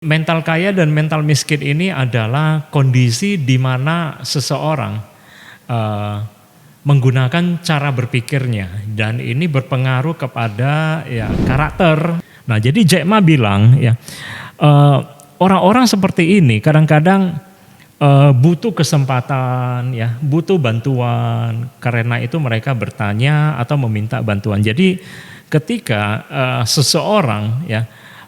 Mental kaya dan mental miskin ini adalah kondisi di mana seseorang menggunakan cara berpikirnya dan ini berpengaruh kepada karakter. Nah, jadi Jack Ma bilang orang-orang seperti ini kadang-kadang butuh kesempatan, butuh bantuan. Karena itu mereka bertanya atau meminta bantuan. Jadi ketika seseorang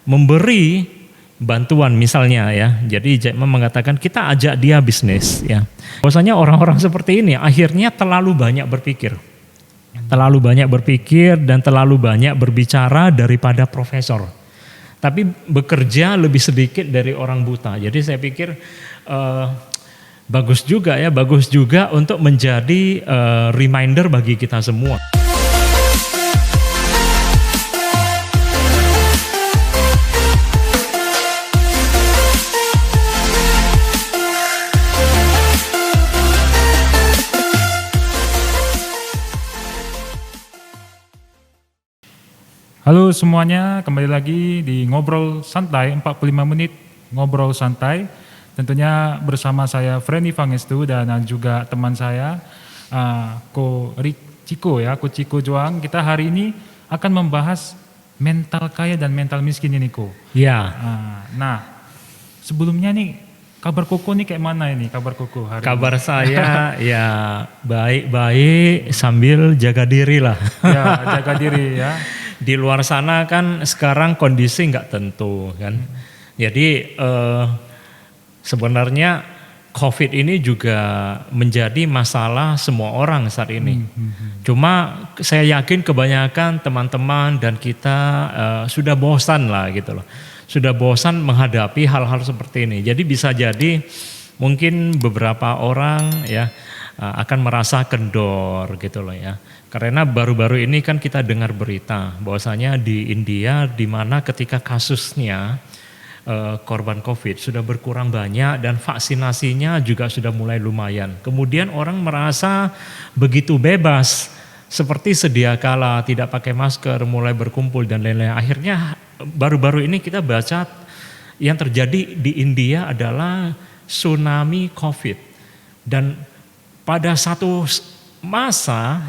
memberi bantuan misalnya jadi Jack Ma mengatakan kita ajak dia bisnis Bahwasanya orang-orang seperti ini akhirnya terlalu banyak berpikir. Terlalu banyak berpikir dan terlalu banyak berbicara daripada profesor. Tapi bekerja lebih sedikit dari orang buta. Jadi saya pikir bagus juga untuk menjadi reminder bagi kita semua. Halo semuanya, kembali lagi di Ngobrol Santai, 45 menit Ngobrol Santai. Tentunya bersama saya Frenny Vangestu dan juga teman saya Ko Ciko Joang. Kita hari ini akan membahas mental kaya dan mental miskin ini Ko. Ya. Nah, sebelumnya nih kabar Koko nih kayak mana ini kabar Koko hari Kabar ini? saya baik-baik sambil jaga diri lah. Ya, jaga diri ya. Di luar sana kan sekarang kondisi nggak tentu kan. Jadi sebenarnya COVID ini juga menjadi masalah semua orang saat ini. Cuma saya yakin kebanyakan teman-teman dan kita sudah bosan lah gitu loh. Sudah bosan menghadapi hal-hal seperti ini. Jadi bisa jadi mungkin beberapa orang akan merasa kendor gitu loh ya. Karena baru-baru ini kan kita dengar berita bahwasanya di India di mana ketika kasusnya korban COVID sudah berkurang banyak dan vaksinasinya juga sudah mulai lumayan. Kemudian orang merasa begitu bebas seperti sedia kala, tidak pakai masker, mulai berkumpul dan lain-lain. Akhirnya baru-baru ini kita baca yang terjadi di India adalah tsunami COVID. Dan pada satu masa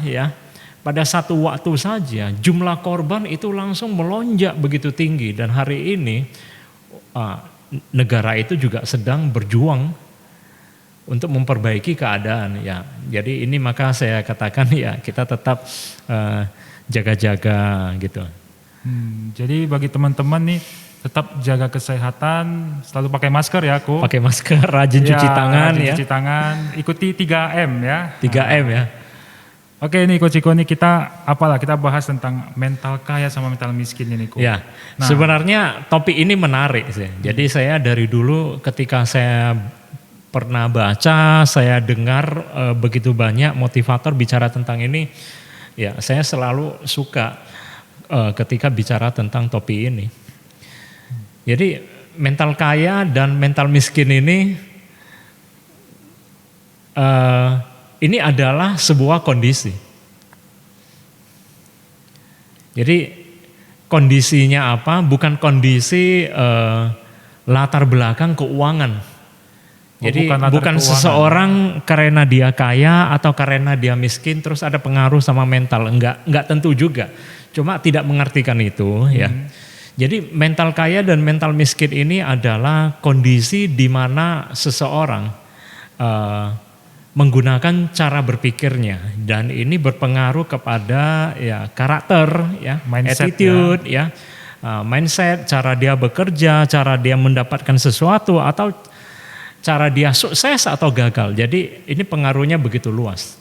pada satu waktu saja jumlah korban itu langsung melonjak begitu tinggi dan hari ini negara itu juga sedang berjuang untuk memperbaiki keadaan Jadi ini maka saya katakan kita tetap jaga-jaga gitu. Jadi bagi teman-teman nih tetap jaga kesehatan, selalu pakai masker ya Ko. Pakai masker, rajin cuci tangan cuci tangan, ikuti 3M ya. 3M ya. Oke nih Ko Ciko nih kita bahas tentang mental kaya sama mental miskin ini Ko. Ya, sebenarnya topik ini menarik sih. Jadi saya dari dulu ketika saya pernah baca, saya dengar begitu banyak motivator bicara tentang ini, saya selalu suka ketika bicara tentang topik ini. Jadi mental kaya dan mental miskin ini adalah sebuah kondisi. Jadi kondisinya apa? Bukan kondisi latar belakang keuangan. Jadi bukan seseorang karena dia kaya atau karena dia miskin terus ada pengaruh sama mental. Enggak tentu juga. Cuma tidak mengartikan itu Jadi mental kaya dan mental miskin ini adalah kondisi di mana seseorang menggunakan cara berpikirnya dan ini berpengaruh kepada karakter, mindset, attitude, mindset, cara dia bekerja, cara dia mendapatkan sesuatu atau cara dia sukses atau gagal. Jadi ini pengaruhnya begitu luas.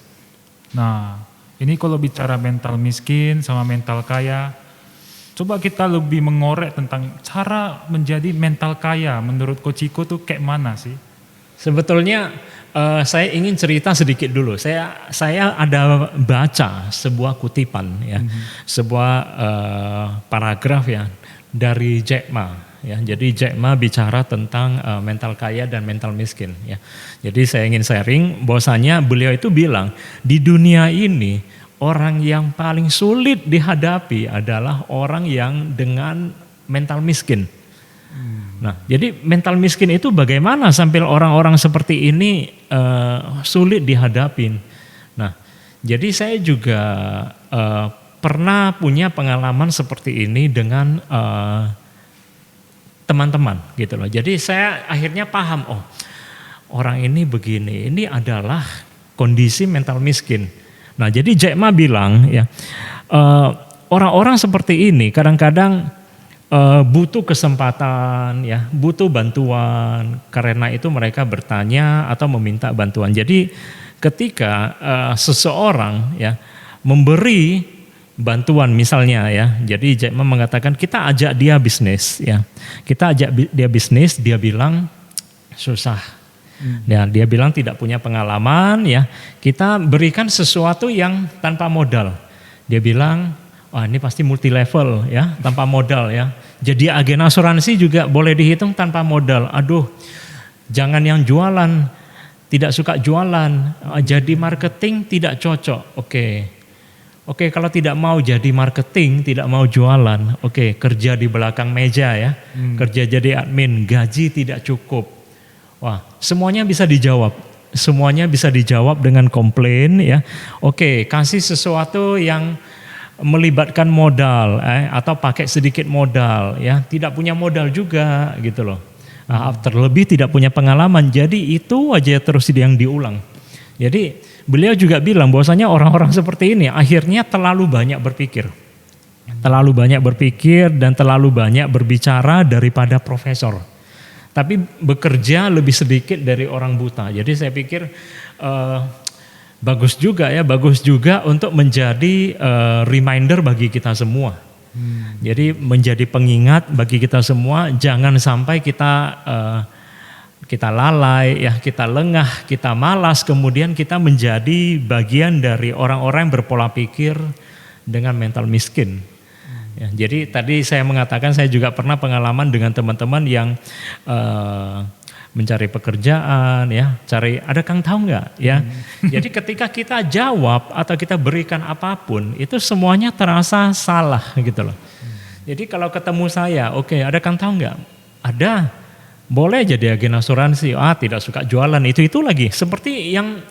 Nah, ini kalau bicara mental miskin sama mental kaya, coba kita lebih mengorek tentang cara menjadi mental kaya. Menurut Ko Ciko tuh kayak mana sih? Sebetulnya saya ingin cerita sedikit dulu. Saya ada baca sebuah kutipan sebuah paragraf dari Jack Ma. Jadi Jack Ma bicara tentang mental kaya dan mental miskin. Jadi saya ingin sharing bahwasanya beliau itu bilang di dunia ini orang yang paling sulit dihadapi adalah orang yang dengan mental miskin. Nah, jadi mental miskin itu bagaimana sampai orang-orang seperti ini sulit dihadapin. Nah, jadi saya juga pernah punya pengalaman seperti ini dengan teman-teman gitu loh. Jadi saya akhirnya paham, oh orang ini begini, ini adalah kondisi mental miskin. Nah, jadi Jack Ma bilang ya, orang-orang seperti ini kadang-kadang butuh kesempatan, ya, butuh bantuan. Karena itu mereka bertanya atau meminta bantuan. Jadi ketika seseorang ya memberi bantuan misalnya ya, jadi Jack Ma mengatakan kita ajak dia bisnis ya, kita ajak dia bisnis, dia bilang susah. Ya, dia bilang tidak punya pengalaman ya, kita berikan sesuatu yang tanpa modal. Dia bilang, wah ini pasti multi level ya, tanpa modal ya. Jadi agen asuransi juga boleh dihitung tanpa modal. Aduh, jangan yang jualan, tidak suka jualan, jadi marketing tidak cocok. Oke, kalau tidak mau jadi marketing, tidak mau jualan, oke, kerja di belakang meja ya, kerja jadi admin, gaji tidak cukup. Wah, semuanya bisa dijawab. Semuanya bisa dijawab dengan komplain ya. Oke, kasih sesuatu yang melibatkan modal atau pakai sedikit modal ya. Tidak punya modal juga gitu loh. Nah, terlebih tidak punya pengalaman. Jadi itu aja terus yang diulang. Jadi beliau juga bilang bahwasanya orang-orang seperti ini akhirnya terlalu banyak berpikir. Terlalu banyak berpikir dan terlalu banyak berbicara daripada profesor. Tapi bekerja lebih sedikit dari orang buta. Jadi saya pikir bagus juga untuk menjadi reminder bagi kita semua. Jadi menjadi pengingat bagi kita semua, jangan sampai kita lalai, ya, kita lengah, kita malas, kemudian kita menjadi bagian dari orang-orang yang berpola pikir dengan mental miskin. Ya, jadi tadi saya mengatakan saya juga pernah pengalaman dengan teman-teman yang mencari pekerjaan, ya, cari ada Kang tahu nggak, ya. Jadi ketika kita jawab atau kita berikan apapun itu semuanya terasa salah gitu loh. Jadi kalau ketemu saya, oke, ada Kang tahu nggak? Ada, boleh jadi agen asuransi. Tidak suka jualan itu lagi. Seperti yang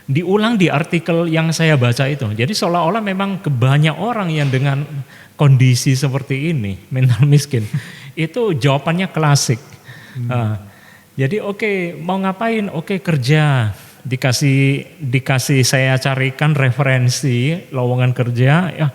diulang di artikel yang saya baca itu. Jadi seolah-olah memang banyak orang yang dengan kondisi seperti ini, mental miskin, itu jawabannya klasik. Jadi oke, mau ngapain? Oke, kerja. Dikasih saya carikan referensi lowongan kerja, ya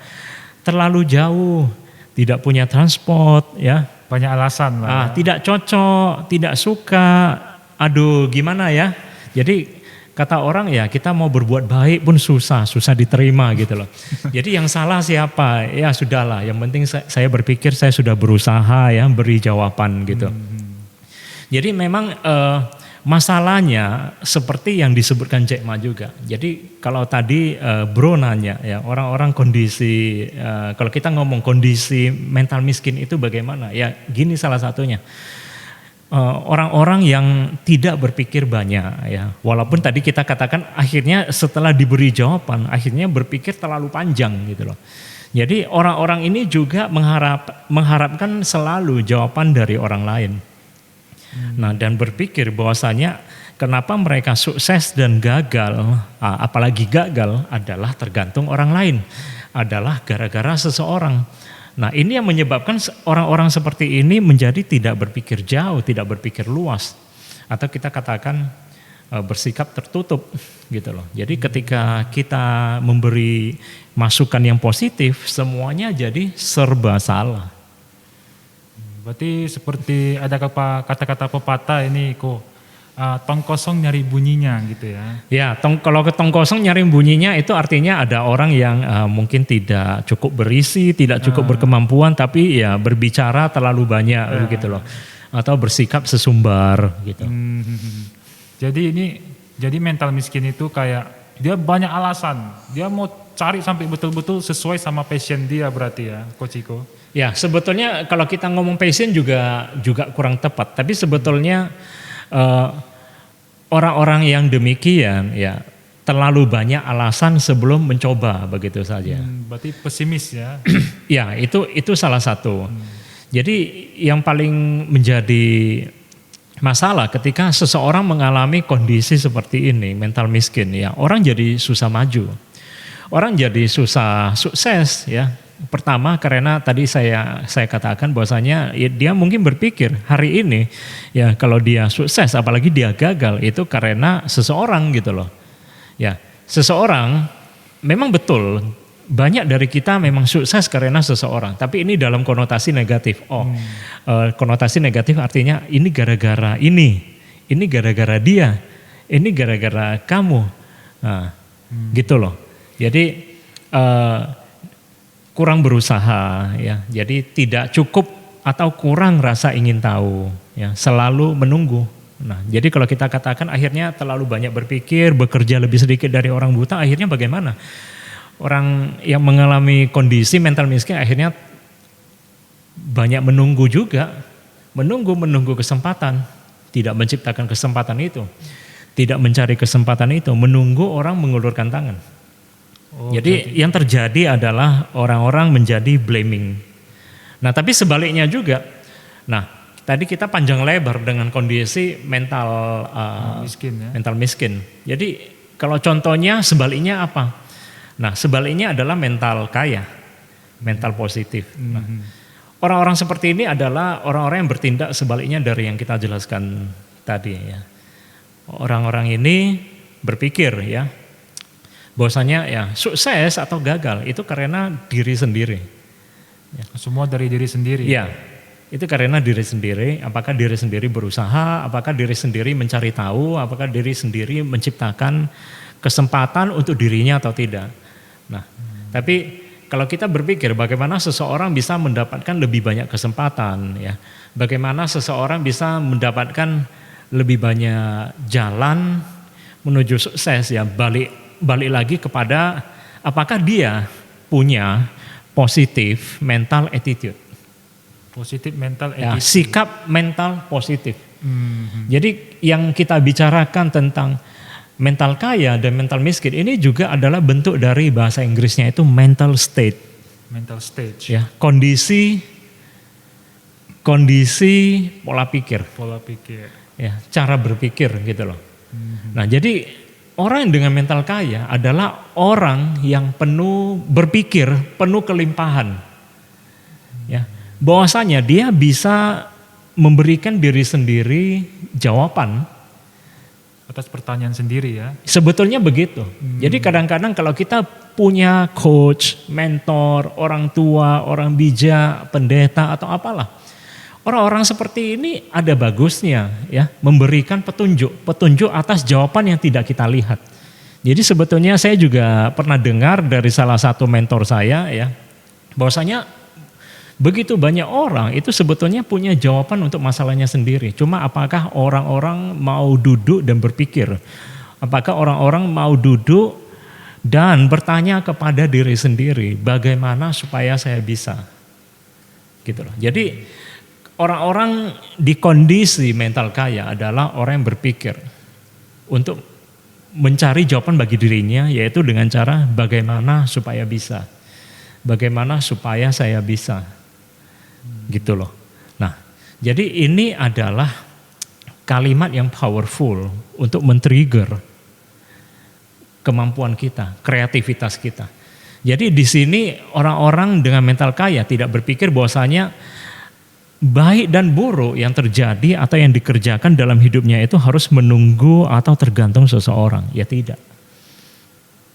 terlalu jauh, tidak punya transport, ya. Banyak alasan lah. Tidak cocok, tidak suka. Aduh, gimana ya? Jadi kata orang ya kita mau berbuat baik pun susah diterima gitu loh. Jadi yang salah siapa? Ya sudahlah, yang penting saya berpikir saya sudah berusaha ya beri jawaban gitu. Jadi memang masalahnya seperti yang disebutkan Jack Ma juga. Jadi kalau tadi bro nanya ya orang-orang kondisi, kalau kita ngomong kondisi mental miskin itu bagaimana? Ya gini salah satunya. Orang-orang yang tidak berpikir banyak ya, walaupun tadi kita katakan akhirnya setelah diberi jawaban akhirnya berpikir terlalu panjang gitu loh. Jadi orang-orang ini juga mengharapkan selalu jawaban dari orang lain. Nah, dan berpikir bahwasanya kenapa mereka sukses dan gagal, apalagi gagal adalah tergantung orang lain, adalah gara-gara seseorang. Nah, ini yang menyebabkan orang-orang seperti ini menjadi tidak berpikir jauh, tidak berpikir luas. Atau kita katakan bersikap tertutup gitu loh. Jadi ketika kita memberi masukan yang positif, semuanya jadi serba salah. Berarti seperti ada kata-kata pepatah ini tong kosong nyari bunyinya gitu ya. Ya, kalau tong kosong nyari bunyinya itu artinya ada orang yang mungkin tidak cukup berisi, tidak cukup berkemampuan, tapi ya berbicara terlalu banyak gitu loh. Atau bersikap sesumbar gitu. Jadi mental miskin itu kayak dia banyak alasan. Dia mau cari sampai betul-betul sesuai sama passion dia berarti ya, Coach Iko. Ya, sebetulnya kalau kita ngomong passion juga kurang tepat, tapi sebetulnya orang-orang yang demikian ya terlalu banyak alasan sebelum mencoba begitu saja. Berarti pesimis ya? Ya itu salah satu. Jadi yang paling menjadi masalah ketika seseorang mengalami kondisi seperti ini, mental miskin ya, orang jadi susah maju. Orang jadi susah sukses ya. Pertama karena tadi saya katakan bahwasanya ya, dia mungkin berpikir hari ini ya kalau dia sukses apalagi dia gagal itu karena seseorang gitu loh. Ya, seseorang memang betul banyak dari kita memang sukses karena seseorang, tapi ini dalam konotasi negatif. Konotasi negatif artinya ini gara-gara ini gara-gara dia, ini gara-gara kamu, nah, gitu loh. Jadi kurang berusaha, ya. Jadi tidak cukup atau kurang rasa ingin tahu, ya. Selalu menunggu. Nah, jadi kalau kita katakan akhirnya terlalu banyak berpikir, bekerja lebih sedikit dari orang buta, akhirnya bagaimana? Orang yang mengalami kondisi mental miskin akhirnya banyak menunggu juga, menunggu kesempatan, tidak menciptakan kesempatan itu, tidak mencari kesempatan itu, menunggu orang mengulurkan tangan. Jadi yang terjadi adalah orang-orang menjadi blaming. Nah tapi sebaliknya juga, nah tadi kita panjang lebar dengan kondisi mental miskin, ya? Mental miskin. Jadi kalau contohnya sebaliknya apa? Nah sebaliknya adalah mental kaya, mental positif. Nah, orang-orang seperti ini adalah orang-orang yang bertindak sebaliknya dari yang kita jelaskan tadi ya. Orang-orang ini berpikir ya, bahwasanya ya sukses atau gagal itu karena diri sendiri. Ya. Semua dari diri sendiri. Ya, itu karena diri sendiri. Apakah diri sendiri berusaha, apakah diri sendiri mencari tahu, apakah diri sendiri menciptakan kesempatan untuk dirinya atau tidak. Nah, tapi kalau kita berpikir bagaimana seseorang bisa mendapatkan lebih banyak kesempatan, ya, bagaimana seseorang bisa mendapatkan lebih banyak jalan menuju sukses, ya, balik lagi kepada apakah dia punya positif mental attitude. Positif mental ya, attitude. Sikap mental positif. Jadi yang kita bicarakan tentang mental kaya dan mental miskin ini juga adalah bentuk dari bahasa Inggrisnya itu mental state. Mental state. Ya, kondisi pola pikir. Pola pikir. Ya, cara berpikir gitu loh. Nah, jadi orang dengan mental kaya adalah orang yang penuh berpikir, penuh kelimpahan. Ya, bahwasanya dia bisa memberikan diri sendiri jawaban atas pertanyaan sendiri ya. Sebetulnya begitu. Jadi kadang-kadang kalau kita punya coach, mentor, orang tua, orang bijak, pendeta atau apalah. Orang-orang seperti ini ada bagusnya ya, memberikan petunjuk atas jawaban yang tidak kita lihat. Jadi sebetulnya saya juga pernah dengar dari salah satu mentor saya ya, bahwasanya begitu banyak orang itu sebetulnya punya jawaban untuk masalahnya sendiri. Cuma apakah orang-orang mau duduk dan berpikir? Apakah orang-orang mau duduk dan bertanya kepada diri sendiri, bagaimana supaya saya bisa? Gitu loh. Jadi orang-orang di kondisi mental kaya adalah orang yang berpikir untuk mencari jawaban bagi dirinya, yaitu dengan cara bagaimana supaya bisa. Bagaimana supaya saya bisa. Gitu loh. Nah, jadi ini adalah kalimat yang powerful untuk men-trigger kemampuan kita, kreativitas kita. Jadi di sini orang-orang dengan mental kaya tidak berpikir bahwasanya baik dan buruk yang terjadi atau yang dikerjakan dalam hidupnya itu harus menunggu atau tergantung seseorang. Ya tidak.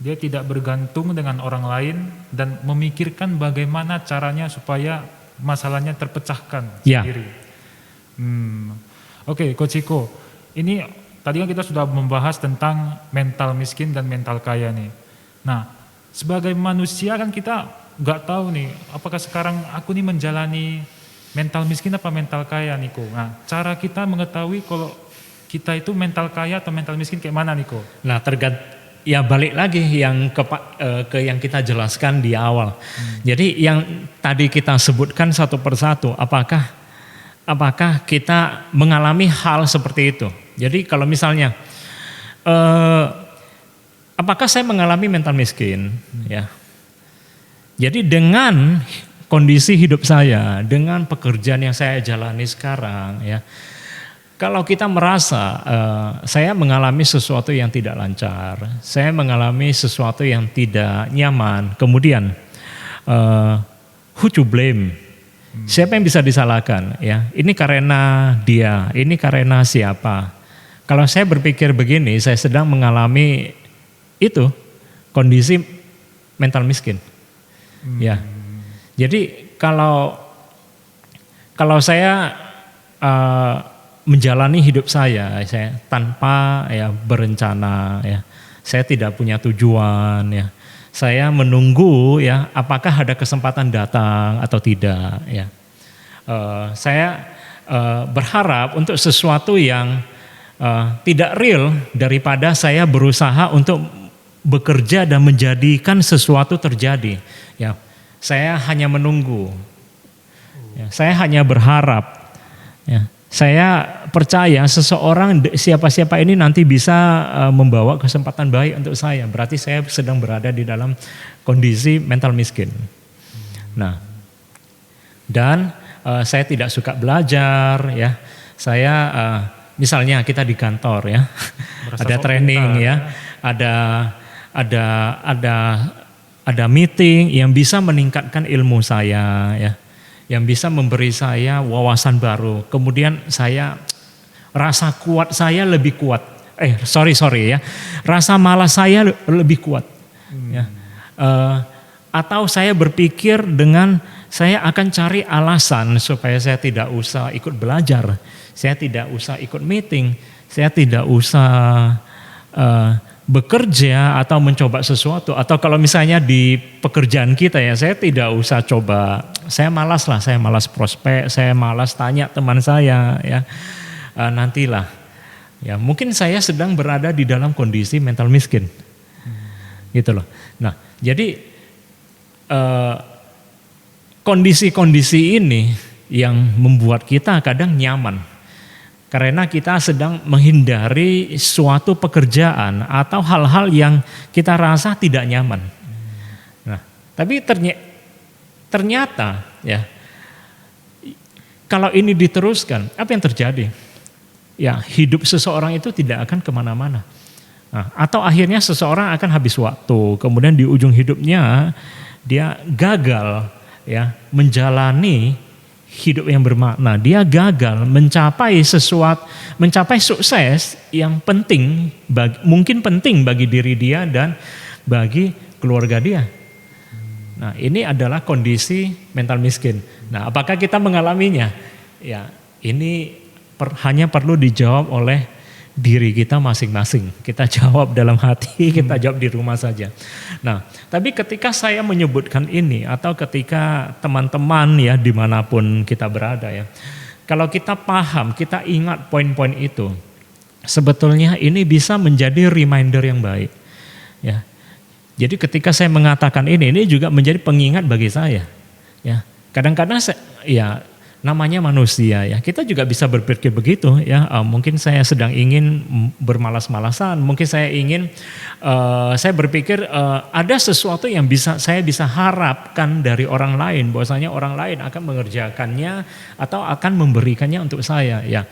Dia tidak bergantung dengan orang lain dan memikirkan bagaimana caranya supaya masalahnya terpecahkan sendiri. Oke, Coach Iko, ini tadi kan kita sudah membahas tentang mental miskin dan mental kaya nih. Nah, sebagai manusia kan kita nggak tahu nih, apakah sekarang aku nih menjalani mental miskin apa mental kaya nih, Ko? Nah, cara kita mengetahui kalau kita itu mental kaya atau mental miskin kayak mana nih, Ko? Nah, ya balik lagi yang ke yang kita jelaskan di awal. Jadi yang tadi kita sebutkan satu persatu, apakah kita mengalami hal seperti itu? Jadi kalau misalnya, apakah saya mengalami mental miskin? Ya. Jadi dengan kondisi hidup saya dengan pekerjaan yang saya jalani sekarang ya. Kalau kita merasa saya mengalami sesuatu yang tidak lancar, saya mengalami sesuatu yang tidak nyaman, kemudian who to blame? Siapa yang bisa disalahkan ya? Ini karena dia, ini karena siapa? Kalau saya berpikir begini, saya sedang mengalami itu kondisi mental miskin. Ya. Jadi kalau saya menjalani hidup saya tanpa ya berencana ya, saya tidak punya tujuan ya, saya menunggu ya apakah ada kesempatan datang atau tidak ya, saya berharap untuk sesuatu yang tidak real daripada saya berusaha untuk bekerja dan menjadikan sesuatu terjadi ya. Saya hanya menunggu ya, saya hanya berharap ya. Saya percaya seseorang siapa-siapa ini nanti bisa membawa kesempatan baik untuk saya. Berarti saya sedang berada di dalam kondisi mental miskin. Nah, dan saya tidak suka belajar ya. Saya misalnya kita di kantor ya, ada training ya, ada meeting yang bisa meningkatkan ilmu saya ya, yang bisa memberi saya wawasan baru. Kemudian saya rasa kuat saya lebih kuat. Sorry ya, rasa malas saya lebih kuat. Ya. Atau saya berpikir dengan saya akan cari alasan supaya saya tidak usah ikut belajar, saya tidak usah ikut meeting, saya tidak usah bekerja atau mencoba sesuatu. Atau kalau misalnya di pekerjaan kita ya, saya tidak usah coba, saya malas prospek, saya malas tanya teman saya ya, nantilah. Ya mungkin saya sedang berada di dalam kondisi mental miskin, gitu loh. Nah jadi kondisi-kondisi ini yang membuat kita kadang nyaman. Karena kita sedang menghindari suatu pekerjaan atau hal-hal yang kita rasa tidak nyaman. Nah, tapi ternyata ya, kalau ini diteruskan, apa yang terjadi? Ya, hidup seseorang itu tidak akan kemana-mana. Nah, atau akhirnya seseorang akan habis waktu, kemudian di ujung hidupnya dia gagal ya menjalani hidup yang bermakna. Dia gagal mencapai sukses yang penting, mungkin penting bagi diri dia dan bagi keluarga dia. Nah, ini adalah kondisi mental miskin. Nah, apakah kita mengalaminya? Ya, ini hanya perlu dijawab oleh diri kita masing-masing. Kita jawab dalam hati, kita jawab di rumah saja. Nah, tapi ketika saya menyebutkan ini atau ketika teman-teman ya dimanapun kita berada ya, kalau kita paham, kita ingat poin-poin itu, sebetulnya ini bisa menjadi reminder yang baik. Ya, jadi ketika saya mengatakan ini juga menjadi pengingat bagi saya. Ya, kadang-kadang ya namanya manusia ya, kita juga bisa berpikir begitu ya. Mungkin saya sedang ingin bermalas-malasan, mungkin saya ingin, saya berpikir ada sesuatu yang saya bisa harapkan dari orang lain, bahwasanya orang lain akan mengerjakannya atau akan memberikannya untuk saya ya.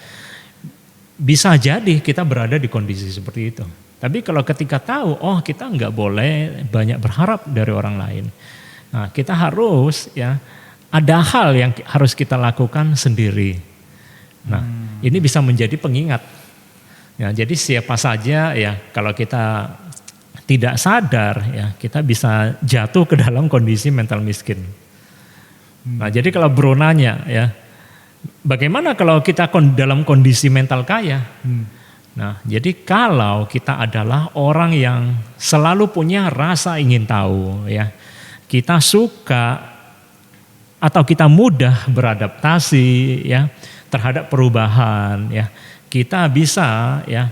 Bisa jadi kita berada di kondisi seperti itu. Tapi kalau ketika tahu, kita nggak boleh banyak berharap dari orang lain. Nah, kita harus ya, ada hal yang harus kita lakukan sendiri. Nah, ini bisa menjadi pengingat. Ya, jadi siapa saja ya, kalau kita tidak sadar ya, kita bisa jatuh ke dalam kondisi mental miskin. Nah, jadi kalau Bro nanya ya, bagaimana kalau kita dalam kondisi mental kaya? Nah, jadi kalau kita adalah orang yang selalu punya rasa ingin tahu ya, kita suka atau kita mudah beradaptasi ya terhadap perubahan ya, kita bisa ya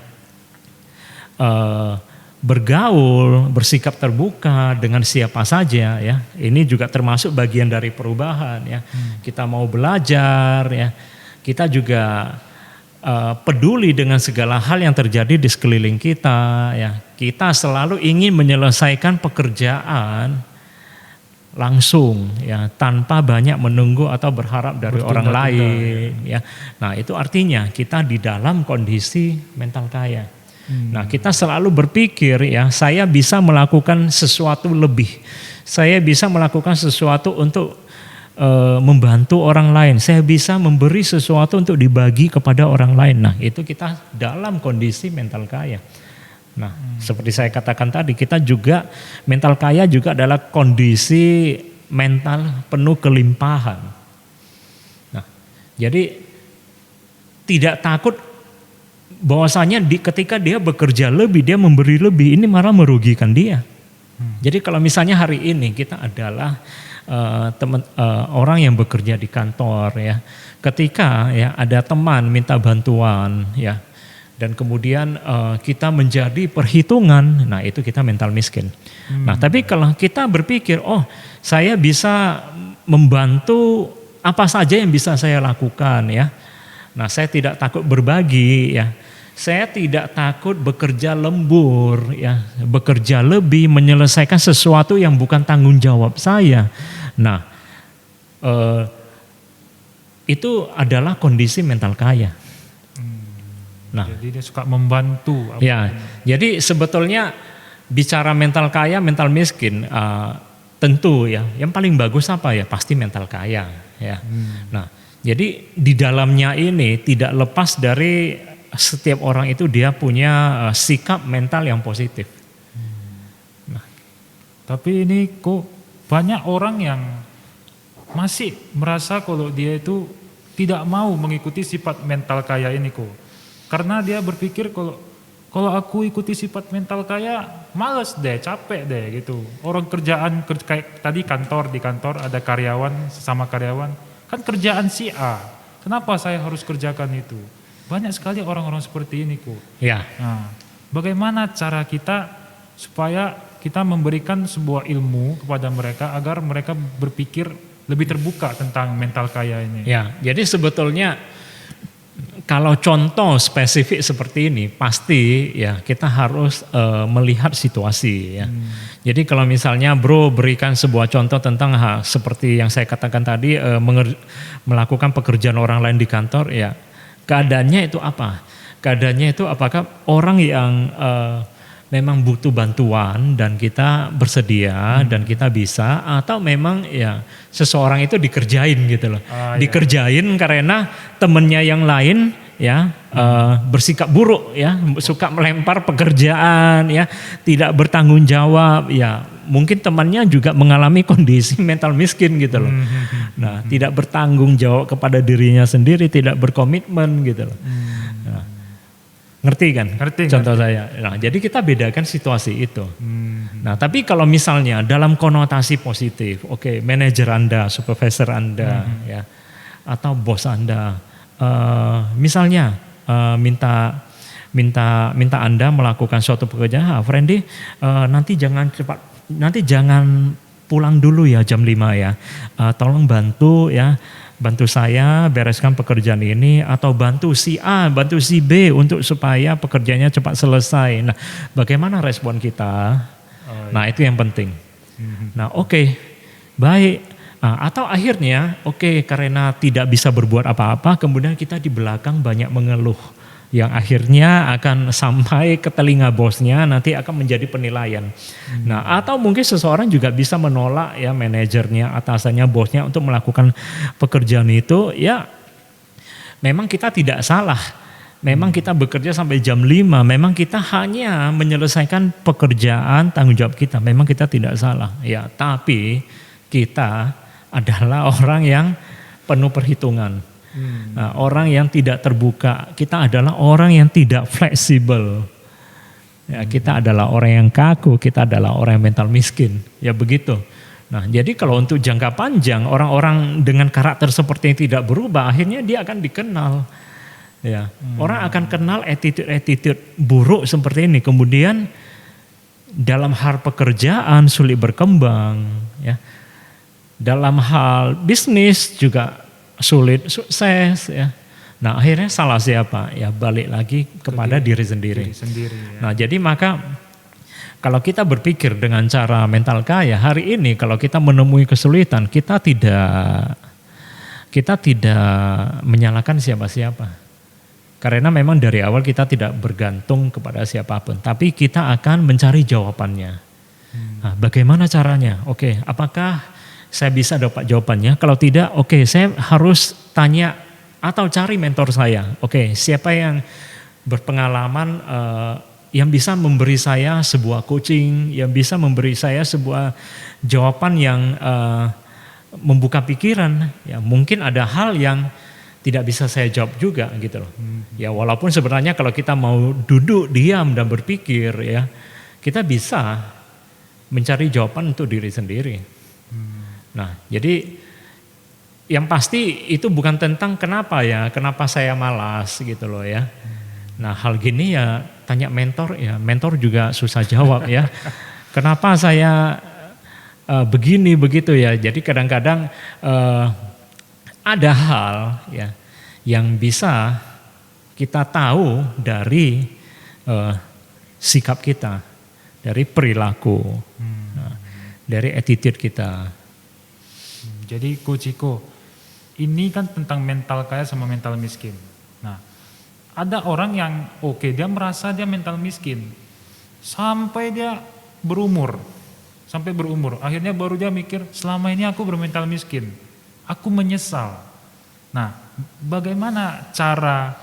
bergaul, bersikap terbuka dengan siapa saja ya. Ini juga termasuk bagian dari perubahan ya. Kita mau belajar ya, kita juga peduli dengan segala hal yang terjadi di sekeliling kita ya. Kita selalu ingin menyelesaikan pekerjaan langsung ya, tanpa banyak menunggu atau berharap dari orang lain ya. Nah, itu artinya kita di dalam kondisi mental kaya. Nah, kita selalu berpikir ya, saya bisa melakukan sesuatu lebih. Saya bisa melakukan sesuatu untuk membantu orang lain. Saya bisa memberi sesuatu untuk dibagi kepada orang lain. Nah, itu kita dalam kondisi mental kaya. Nah, seperti saya katakan tadi, kita juga mental kaya juga adalah kondisi mental penuh kelimpahan. Nah, jadi tidak takut bahwasanya ketika dia bekerja lebih, dia memberi lebih, ini malah merugikan dia. Jadi kalau misalnya hari ini kita adalah orang yang bekerja di kantor ya, ketika ya ada teman minta bantuan ya, dan kemudian kita menjadi perhitungan, nah itu kita mental miskin. Nah, tapi kalau kita berpikir, oh saya bisa membantu apa saja yang bisa saya lakukan ya. Nah, saya tidak takut berbagi ya. Saya tidak takut bekerja lembur ya, bekerja lebih, menyelesaikan sesuatu yang bukan tanggung jawab saya. Nah, itu adalah kondisi mental kaya. Nah, jadi dia suka membantu. Ya, jadi sebetulnya bicara mental kaya, mental miskin, tentu ya, yang paling bagus apa ya? Pasti mental kaya. Ya. Nah, jadi di dalamnya ini tidak lepas dari setiap orang itu dia punya sikap mental yang positif. Nah, tapi ini kok banyak orang yang masih merasa kalau dia itu tidak mau mengikuti sifat mental kaya ini kok. Karena dia berpikir kalau aku ikuti sifat mental kaya, males deh, capek deh gitu. Orang kerjaan kayak tadi di kantor ada karyawan, sesama karyawan, kan kerjaan si A. Kenapa saya harus kerjakan itu? Banyak sekali orang-orang seperti ini kok. Ya. Nah, bagaimana cara kita supaya kita memberikan sebuah ilmu kepada mereka agar mereka berpikir lebih terbuka tentang mental kaya ini? Ya, jadi sebetulnya kalau contoh spesifik seperti ini, pasti ya kita harus melihat situasi ya. Jadi kalau misalnya bro berikan sebuah contoh tentang seperti yang saya katakan tadi, melakukan pekerjaan orang lain di kantor ya, keadaannya itu apa? Keadaannya itu apakah orang yang memang butuh bantuan dan kita bersedia dan kita bisa, atau memang ya seseorang itu dikerjain gitu loh. Dikerjain karena temennya yang lain ya bersikap buruk ya, suka melempar pekerjaan ya, tidak bertanggung jawab ya, mungkin temannya juga mengalami kondisi mental miskin gitu loh. Nah, tidak bertanggung jawab kepada dirinya sendiri, tidak berkomitmen gitu loh. Nah, ngerti kan? Ngerti. Saya. Nah, jadi kita bedakan situasi itu. Nah, tapi kalau misalnya dalam konotasi positif, oke, manajer Anda, supervisor Anda, ya, atau bos Anda, misalnya minta Anda melakukan suatu pekerjaan, Friendly, nanti jangan pulang dulu ya jam 5 ya, tolong bantu ya. Bantu saya bereskan pekerjaan ini, atau bantu si A, bantu si B untuk supaya pekerjaannya cepat selesai. Nah, bagaimana respon kita? Nah, itu yang penting. Nah, oke, baik. Nah, atau akhirnya, karena tidak bisa berbuat apa-apa, kemudian kita di belakang banyak mengeluh, yang akhirnya akan sampai ke telinga bosnya, nanti akan menjadi penilaian. Nah, atau mungkin seseorang juga bisa menolak ya manajernya, atasannya, bosnya untuk melakukan pekerjaan itu. Ya, memang kita tidak salah. Memang kita bekerja sampai jam 5, memang kita hanya menyelesaikan pekerjaan tanggung jawab kita. Memang kita tidak salah. Ya, tapi kita adalah orang yang penuh perhitungan. Nah, orang yang tidak terbuka, kita adalah orang yang tidak fleksibel. Ya, kita adalah orang yang kaku, kita adalah orang yang mental miskin. Ya begitu. Nah, jadi kalau untuk jangka panjang, orang-orang dengan karakter seperti ini tidak berubah, akhirnya dia akan dikenal. Ya, orang akan kenal attitude buruk seperti ini. Kemudian dalam hal pekerjaan sulit berkembang. Ya, dalam hal bisnis juga sulit sukses ya. Nah, akhirnya salah siapa? Ya balik lagi kepada diri sendiri. Ya. Nah, jadi maka Kalau kita berpikir dengan cara mental kaya, hari ini kalau kita menemui kesulitan, kita tidak menyalahkan siapa-siapa. Karena memang dari awal kita tidak bergantung kepada siapapun, tapi kita akan mencari jawabannya. Nah, bagaimana caranya? Oke, apakah saya bisa dapat jawabannya? Kalau tidak, oke, saya harus tanya atau cari mentor saya. Oke, siapa yang berpengalaman yang bisa memberi saya sebuah coaching, yang bisa memberi saya sebuah jawaban yang membuka pikiran. Ya, mungkin ada hal yang tidak bisa saya jawab juga gitu loh. Ya, walaupun sebenarnya kalau kita mau duduk diam dan berpikir ya, kita bisa mencari jawaban untuk diri sendiri. Nah, jadi yang pasti itu bukan tentang kenapa saya malas gitu loh ya. Nah, hal gini ya tanya mentor, ya mentor juga susah jawab ya. Kenapa saya begini begitu ya. Jadi kadang-kadang ada hal ya yang bisa kita tahu dari sikap kita, dari perilaku, dari attitude kita. Jadi Coach Iko, ini kan tentang mental kaya sama mental miskin. Nah, ada orang yang dia merasa dia mental miskin sampai dia berumur, akhirnya baru dia mikir selama ini aku bermental miskin, aku menyesal. Nah, bagaimana cara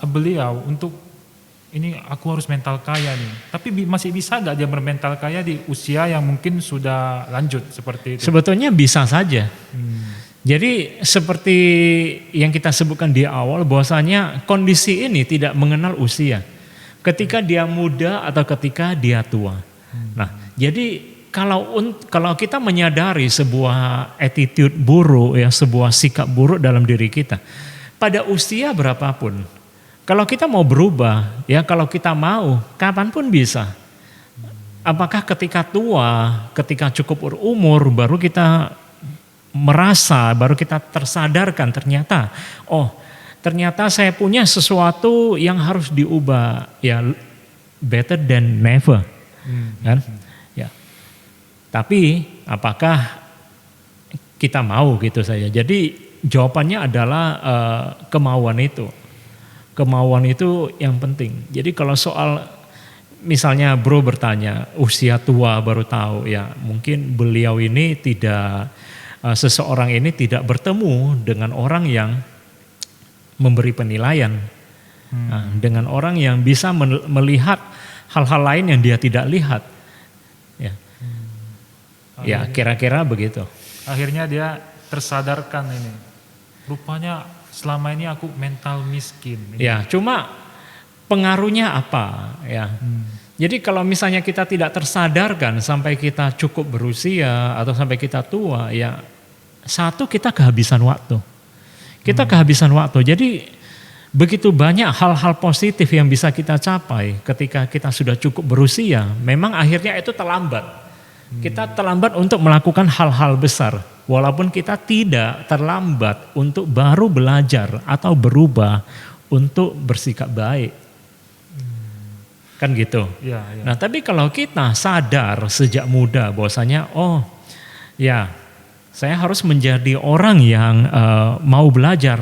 beliau untuk ini aku harus mental kaya nih, tapi masih bisa gak dia bermental kaya di usia yang mungkin sudah lanjut seperti itu? Sebetulnya bisa saja. Jadi seperti yang kita sebutkan di awal, bahwasanya kondisi ini tidak mengenal usia. Ketika dia muda atau ketika dia tua. Nah, jadi kalau kita menyadari sebuah attitude buruk ya, sebuah sikap buruk dalam diri kita, pada usia berapapun, kalau kita mau berubah ya, kalau kita mau, kapanpun bisa. Apakah ketika tua, ketika cukup berumur baru kita merasa, baru kita tersadarkan ternyata saya punya sesuatu yang harus diubah, ya better than never, kan? Ya. Tapi apakah kita mau gitu saja? Jadi jawabannya adalah kemauan itu yang penting. Jadi kalau soal misalnya bro bertanya usia tua baru tahu, ya mungkin beliau ini seseorang ini tidak bertemu dengan orang yang memberi penilaian, dengan orang yang bisa melihat hal-hal lain yang dia tidak lihat. Ya, kira-kira begitu. Akhirnya dia tersadarkan ini, rupanya selama ini aku mental miskin. Ya, cuma pengaruhnya apa? Ya. Jadi kalau misalnya kita tidak tersadarkan sampai kita cukup berusia atau sampai kita tua, ya satu kita kehabisan waktu. Jadi begitu banyak hal-hal positif yang bisa kita capai ketika kita sudah cukup berusia, memang akhirnya itu terlambat. Kita terlambat untuk melakukan hal-hal besar, walaupun kita tidak terlambat untuk baru belajar atau berubah untuk bersikap baik. Kan gitu. Ya. Nah, tapi kalau kita sadar sejak muda bahwasanya saya harus menjadi orang yang mau belajar.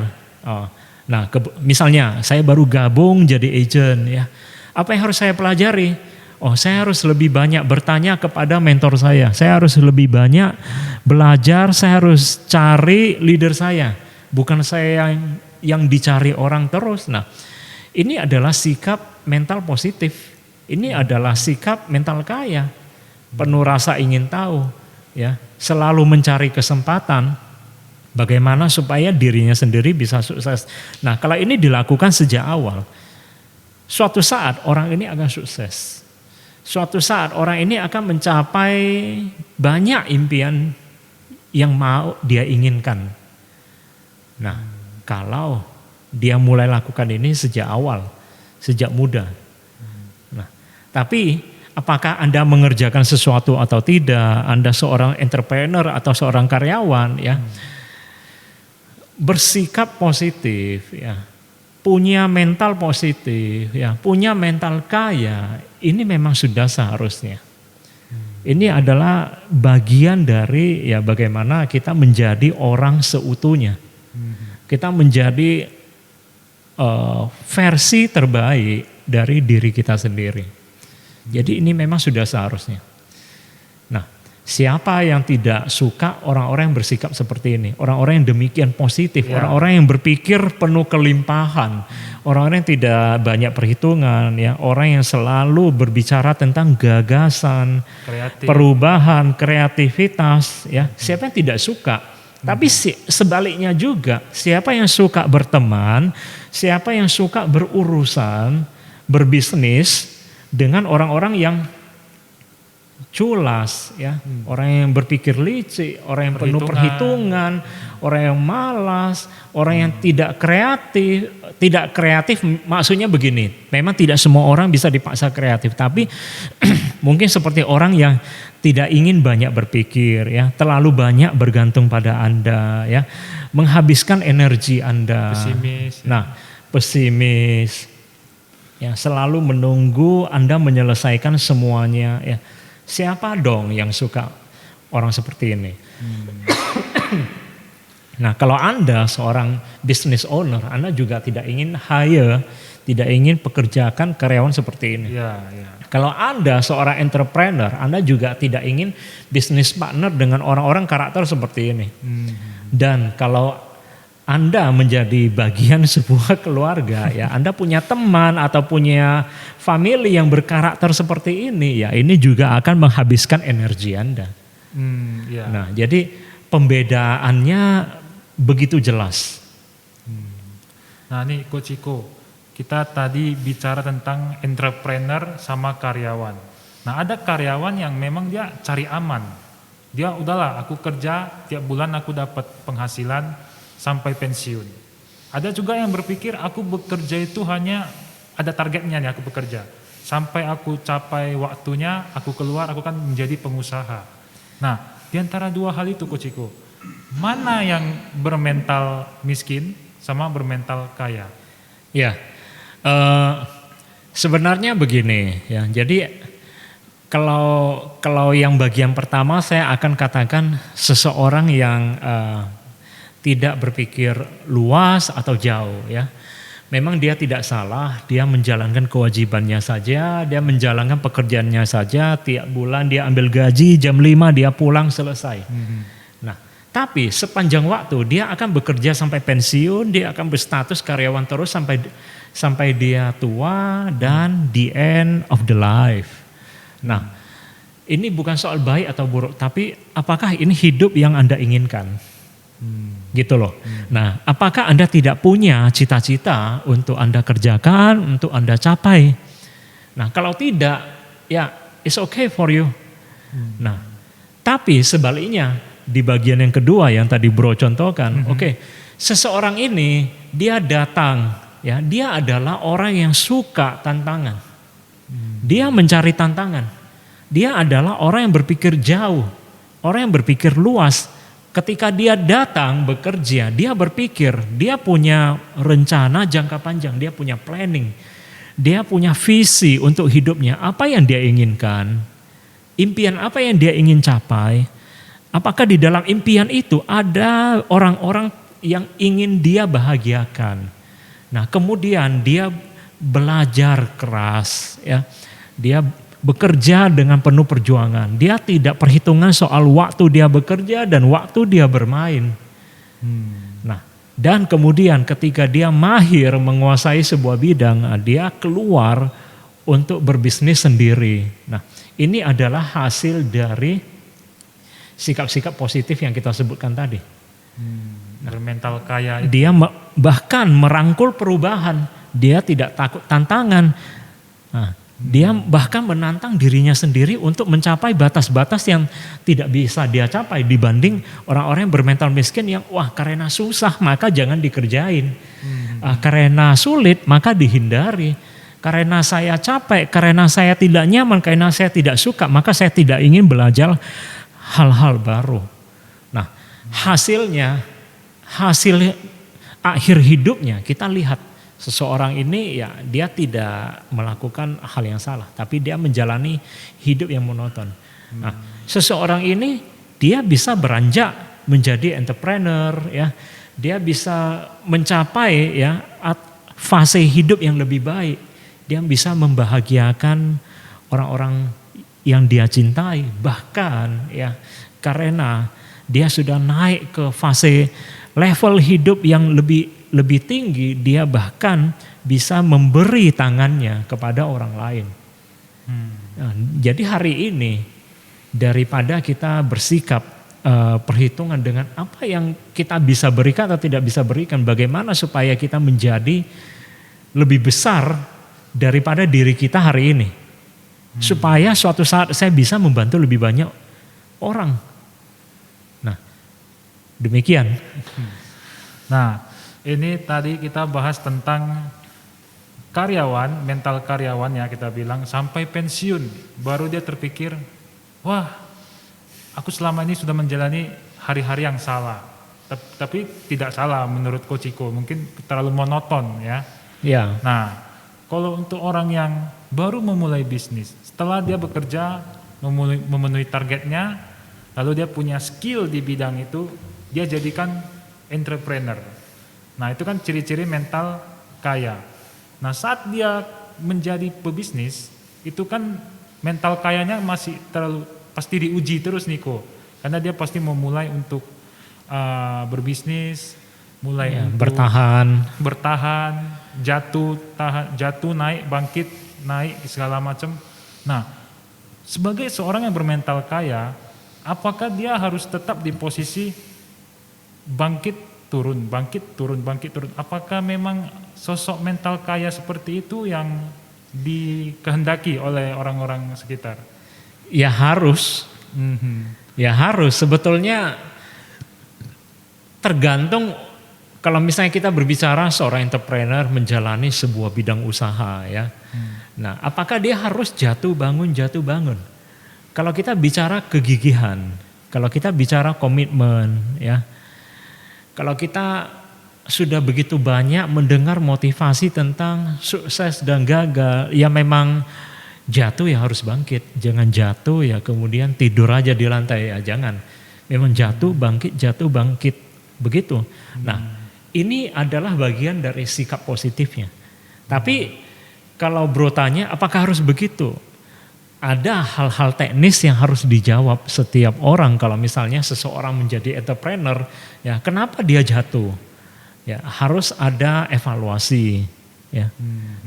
Nah, misalnya saya baru gabung jadi agent ya. Apa yang harus saya pelajari? Saya harus lebih banyak bertanya kepada mentor saya. Saya harus lebih banyak belajar, saya harus cari leader saya. Bukan saya yang dicari orang terus. Nah, ini adalah sikap mental positif. Ini adalah sikap mental kaya. Penuh rasa ingin tahu, ya, selalu mencari kesempatan bagaimana supaya dirinya sendiri bisa sukses. Nah, kalau ini dilakukan sejak awal, suatu saat orang ini akan sukses. Suatu saat orang ini akan mencapai banyak impian yang mau dia inginkan. Nah, kalau dia mulai lakukan ini sejak awal, sejak muda. Nah, tapi apakah Anda mengerjakan sesuatu atau tidak? Anda seorang entrepreneur atau seorang karyawan, ya, bersikap positif, ya, punya mental positif, ya, punya mental kaya, ini memang sudah seharusnya. Ini adalah bagian dari ya bagaimana kita menjadi orang seutuhnya. Kita menjadi versi terbaik dari diri kita sendiri. Jadi ini memang sudah seharusnya. Nah, siapa yang tidak suka orang-orang yang bersikap seperti ini? Orang-orang yang demikian positif, orang-orang yang berpikir penuh kelimpahan, orang-orang yang tidak banyak perhitungan, ya, orang yang selalu berbicara tentang gagasan, perubahan, kreativitas, ya. Siapa yang tidak suka? Tapi sebaliknya juga, siapa yang suka berteman, siapa yang suka berurusan, berbisnis dengan orang-orang yang culas, ya, orang yang berpikir licik, orang yang penuh perhitungan, orang yang malas, orang yang tidak kreatif. Tidak kreatif maksudnya begini, memang tidak semua orang bisa dipaksa kreatif, tapi mungkin seperti orang yang tidak ingin banyak berpikir, ya, terlalu banyak bergantung pada Anda, ya, menghabiskan energi Anda. Pesimis. Nah, pesimis, ya, selalu menunggu Anda menyelesaikan semuanya, ya. Siapa dong yang suka orang seperti ini? Nah, kalau Anda seorang business owner, Anda juga tidak ingin hire, tidak ingin pekerjakan karyawan seperti ini. Ya. Kalau Anda seorang entrepreneur, Anda juga tidak ingin business partner dengan orang-orang karakter seperti ini. Dan kalau Anda menjadi bagian sebuah keluarga, ya, Anda punya teman atau punya family yang berkarakter seperti ini, ya, ini juga akan menghabiskan energi Anda. Nah, jadi pembedaannya begitu jelas. Nah, ini Coach Iko, kita tadi bicara tentang entrepreneur sama karyawan. Nah, ada karyawan yang memang dia cari aman. Dia udahlah, aku kerja tiap bulan aku dapat penghasilan sampai pensiun. Ada juga yang berpikir aku bekerja itu hanya ada targetnya nih, aku bekerja. Sampai aku capai waktunya, aku keluar, aku kan menjadi pengusaha. Nah, di antara dua hal itu Coach Iko, mana yang bermental miskin sama bermental kaya? Ya, sebenarnya begini, ya. Jadi kalau yang bagian pertama saya akan katakan seseorang yang tidak berpikir luas atau jauh, ya. Memang dia tidak salah, dia menjalankan kewajibannya saja, dia menjalankan pekerjaannya saja, tiap bulan dia ambil gaji, jam 5 dia pulang, selesai. Nah, tapi sepanjang waktu dia akan bekerja sampai pensiun, dia akan berstatus karyawan terus sampai dia tua dan the end of the life. Nah, ini bukan soal baik atau buruk, tapi apakah ini hidup yang Anda inginkan? Gitu loh. Nah, apakah Anda tidak punya cita-cita untuk Anda kerjakan, untuk Anda capai? Nah, kalau tidak, ya it's okay for you. Nah, tapi sebaliknya di bagian yang kedua yang tadi Bro contohkan, oke, seseorang ini dia datang, ya, dia adalah orang yang suka tantangan. Dia mencari tantangan. Dia adalah orang yang berpikir jauh, orang yang berpikir luas. Ketika dia datang bekerja, dia berpikir, dia punya rencana jangka panjang, dia punya planning, dia punya visi untuk hidupnya, apa yang dia inginkan, impian apa yang dia ingin capai, apakah di dalam impian itu ada orang-orang yang ingin dia bahagiakan. Nah, kemudian dia belajar keras, ya, dia bekerja dengan penuh perjuangan. Dia tidak perhitungan soal waktu dia bekerja dan waktu dia bermain. Nah, dan kemudian ketika dia mahir menguasai sebuah bidang, dia keluar untuk berbisnis sendiri. Nah, ini adalah hasil dari sikap-sikap positif yang kita sebutkan tadi. Bermental kaya. Dia bahkan merangkul perubahan. Dia tidak takut tantangan. Nah, dia bahkan menantang dirinya sendiri untuk mencapai batas-batas yang tidak bisa dia capai dibanding orang-orang yang bermental miskin yang wah karena susah maka jangan dikerjain. Karena sulit maka dihindari. Karena saya capek, karena saya tidak nyaman, karena saya tidak suka maka saya tidak ingin belajar hal-hal baru. Nah, hasil akhir hidupnya kita lihat seseorang ini ya dia tidak melakukan hal yang salah, tapi dia menjalani hidup yang monoton. Nah, seseorang ini dia bisa beranjak menjadi entrepreneur ya, dia bisa mencapai ya fase hidup yang lebih baik, dia bisa membahagiakan orang-orang yang dia cintai, bahkan ya karena dia sudah naik ke fase level hidup yang lebih tinggi, dia bahkan bisa memberi tangannya kepada orang lain. Nah, jadi hari ini daripada kita bersikap perhitungan dengan apa yang kita bisa berikan atau tidak bisa berikan, bagaimana supaya kita menjadi lebih besar daripada diri kita hari ini, supaya suatu saat saya bisa membantu lebih banyak orang. Nah, demikian. Nah, ini tadi kita bahas tentang karyawan, mental karyawan ya kita bilang sampai pensiun baru dia terpikir, wah aku selama ini sudah menjalani hari-hari yang salah. Tapi tidak salah menurut Coach Iko, mungkin terlalu monoton ya. Ya. Nah, kalau untuk orang yang baru memulai bisnis, setelah dia bekerja memenuhi targetnya, lalu dia punya skill di bidang itu, dia jadikan entrepreneur. Nah, itu kan ciri-ciri mental kaya. Nah, saat dia menjadi pebisnis, itu kan mental kayanya masih pasti diuji terus Niko. Karena dia pasti memulai untuk berbisnis, mulai untuk bertahan, jatuh, naik, bangkit, naik segala macam. Nah, sebagai seorang yang bermental kaya, apakah dia harus tetap di posisi bangkit turun? Apakah memang sosok mental kaya seperti itu yang dikehendaki oleh orang-orang sekitar? Ya harus. Ya harus. Sebetulnya tergantung. Kalau misalnya kita berbicara seorang entrepreneur menjalani sebuah bidang usaha ya. Nah, apakah dia harus jatuh bangun? Kalau kita bicara kegigihan, kalau kita bicara komitmen ya. Kalau kita sudah begitu banyak mendengar motivasi tentang sukses dan gagal, ya memang jatuh ya harus bangkit. Jangan jatuh ya kemudian tidur aja di lantai, ya jangan. Memang jatuh bangkit begitu. Nah, ini adalah bagian dari sikap positifnya. Tapi kalau bro tanya apakah harus begitu? Ada hal-hal teknis yang harus dijawab setiap orang. Kalau misalnya seseorang menjadi entrepreneur, ya kenapa dia jatuh? Ya harus ada evaluasi, ya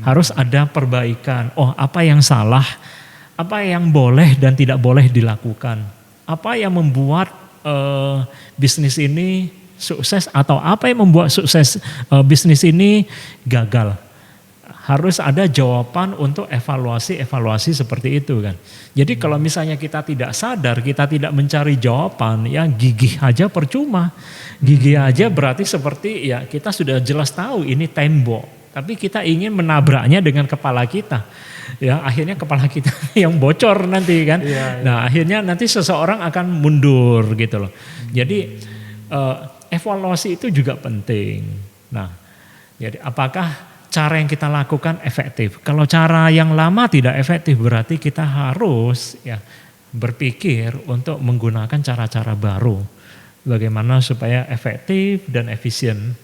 harus ada perbaikan. Oh, apa yang salah, apa yang boleh dan tidak boleh dilakukan, apa yang membuat bisnis ini sukses atau apa yang membuat sukses bisnis ini gagal. Harus ada jawaban untuk evaluasi seperti itu kan. Jadi kalau misalnya kita tidak sadar, kita tidak mencari jawaban, ya gigih aja percuma. Gigih aja berarti seperti ya kita sudah jelas tahu ini tembok, tapi kita ingin menabraknya dengan kepala kita. Ya akhirnya kepala kita yang bocor nanti kan. Nah akhirnya nanti seseorang akan mundur gitu loh. Jadi evaluasi itu juga penting. Nah, jadi apakah cara yang kita lakukan efektif? Kalau cara yang lama tidak efektif berarti kita harus ya berpikir untuk menggunakan cara-cara baru. Bagaimana supaya efektif dan efisien.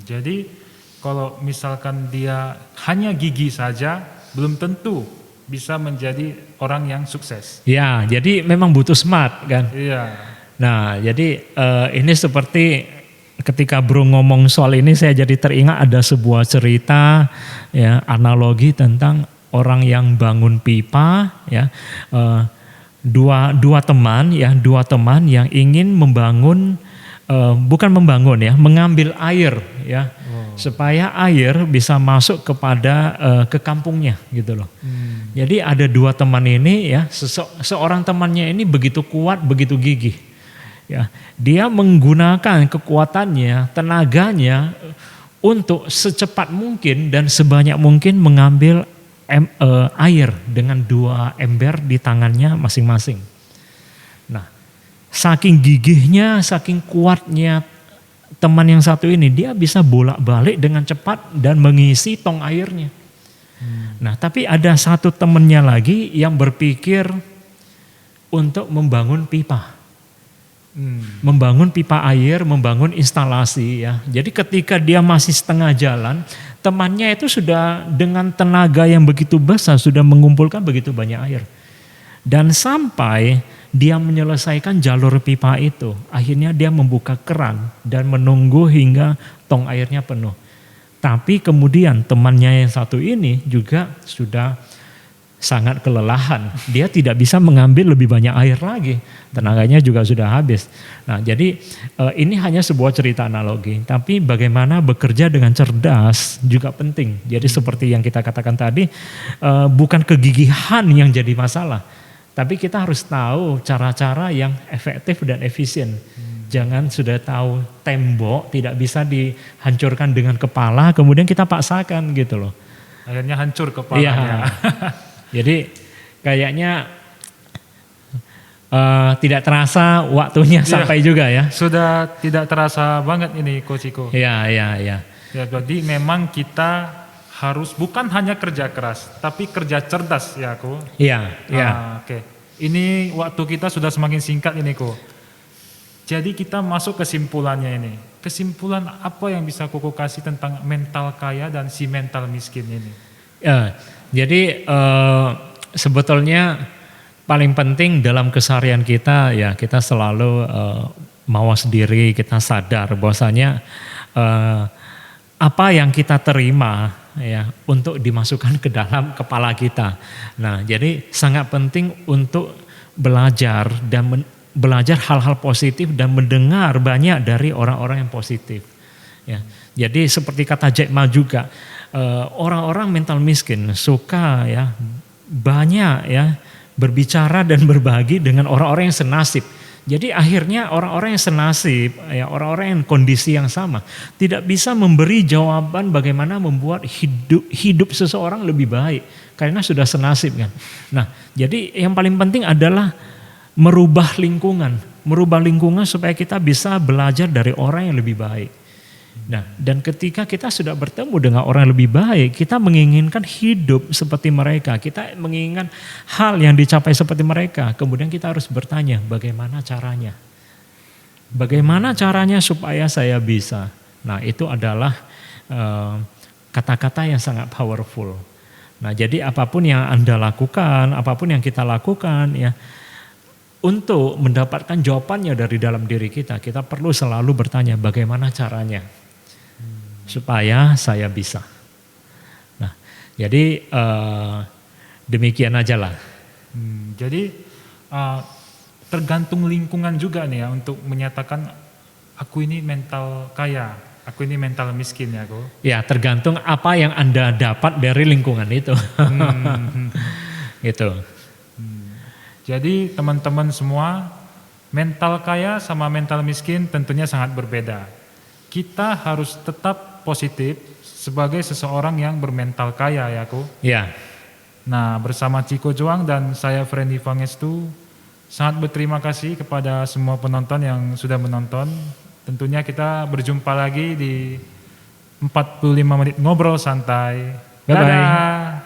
Jadi kalau misalkan dia hanya gigi saja belum tentu bisa menjadi orang yang sukses. Ya, jadi memang butuh smart kan. Iya. Nah, jadi ini seperti ketika bro ngomong soal ini saya jadi teringat ada sebuah cerita ya analogi tentang orang yang bangun pipa ya dua teman yang ingin membangun mengambil air ya supaya air bisa masuk ke kampungnya gitu loh. Jadi ada dua teman ini ya seorang temannya ini begitu kuat begitu gigih. Ya, dia menggunakan kekuatannya, tenaganya untuk secepat mungkin dan sebanyak mungkin mengambil air dengan 2 ember di tangannya masing-masing. Nah, saking gigihnya, saking kuatnya teman yang satu ini dia bisa bolak-balik dengan cepat dan mengisi tong airnya. Nah, tapi ada satu temannya lagi yang berpikir untuk membangun pipa. Membangun pipa air, membangun instalasi ya. Jadi ketika dia masih setengah jalan, temannya itu sudah dengan tenaga yang begitu besar sudah mengumpulkan begitu banyak air. Dan sampai dia menyelesaikan jalur pipa itu, akhirnya dia membuka keran dan menunggu hingga tong airnya penuh. Tapi kemudian temannya yang satu ini juga sudah sangat kelelahan. Dia tidak bisa mengambil lebih banyak air lagi. Tenaganya juga sudah habis. Nah, jadi ini hanya sebuah cerita analogi. Tapi bagaimana bekerja dengan cerdas juga penting. Jadi seperti yang kita katakan tadi, bukan kegigihan yang jadi masalah. Tapi kita harus tahu cara-cara yang efektif dan efisien. Jangan sudah tahu tembok tidak bisa dihancurkan dengan kepala, kemudian kita paksakan gitu loh. Akhirnya hancur kepalanya. Jadi kayaknya tidak terasa waktunya sampai juga ya. Sudah tidak terasa banget ini Coach Iko. Iya. Ya, jadi memang kita harus bukan hanya kerja keras, tapi kerja cerdas ya Ko. Iya. Oke. Ini waktu kita sudah semakin singkat ini Ko. Jadi kita masuk kesimpulannya ini. Kesimpulan apa yang bisa Koko kasih tentang mental kaya dan si mental miskin ini? Ya, jadi sebetulnya paling penting dalam keseharian kita ya kita selalu mawas diri, kita sadar bahwasanya apa yang kita terima ya untuk dimasukkan ke dalam kepala kita. Nah, jadi sangat penting untuk belajar dan belajar hal-hal positif dan mendengar banyak dari orang-orang yang positif. Ya, jadi seperti kata Jack Ma juga, orang-orang mental miskin suka ya banyak ya berbicara dan berbagi dengan orang-orang yang senasib. Jadi akhirnya orang-orang yang senasib, ya orang-orang yang kondisi yang sama, tidak bisa memberi jawaban bagaimana membuat hidup seseorang lebih baik karena sudah senasib kan. Nah, jadi yang paling penting adalah merubah lingkungan supaya kita bisa belajar dari orang yang lebih baik. Nah, dan ketika kita sudah bertemu dengan orang yang lebih baik, kita menginginkan hidup seperti mereka, kita menginginkan hal yang dicapai seperti mereka. Kemudian kita harus bertanya, bagaimana caranya? Bagaimana caranya supaya saya bisa? Nah, itu adalah kata-kata yang sangat powerful. Nah, jadi apapun yang Anda lakukan, apapun yang kita lakukan ya, untuk mendapatkan jawabannya dari dalam diri kita perlu selalu bertanya bagaimana caranya supaya saya bisa. Nah, jadi demikian aja lah. Jadi tergantung lingkungan juga nih ya untuk menyatakan aku ini mental kaya, aku ini mental miskin ya kok. Ya, tergantung apa yang Anda dapat dari lingkungan itu. Gitu. Jadi teman-teman semua, mental kaya sama mental miskin tentunya sangat berbeda. Kita harus tetap positif sebagai seseorang yang bermental kaya ya Ko. Ya. Nah, bersama Ciko Joang dan saya Frendy Vangestu sangat berterima kasih kepada semua penonton yang sudah menonton. Tentunya kita berjumpa lagi di 45 menit ngobrol santai. Bye-bye. Dadah.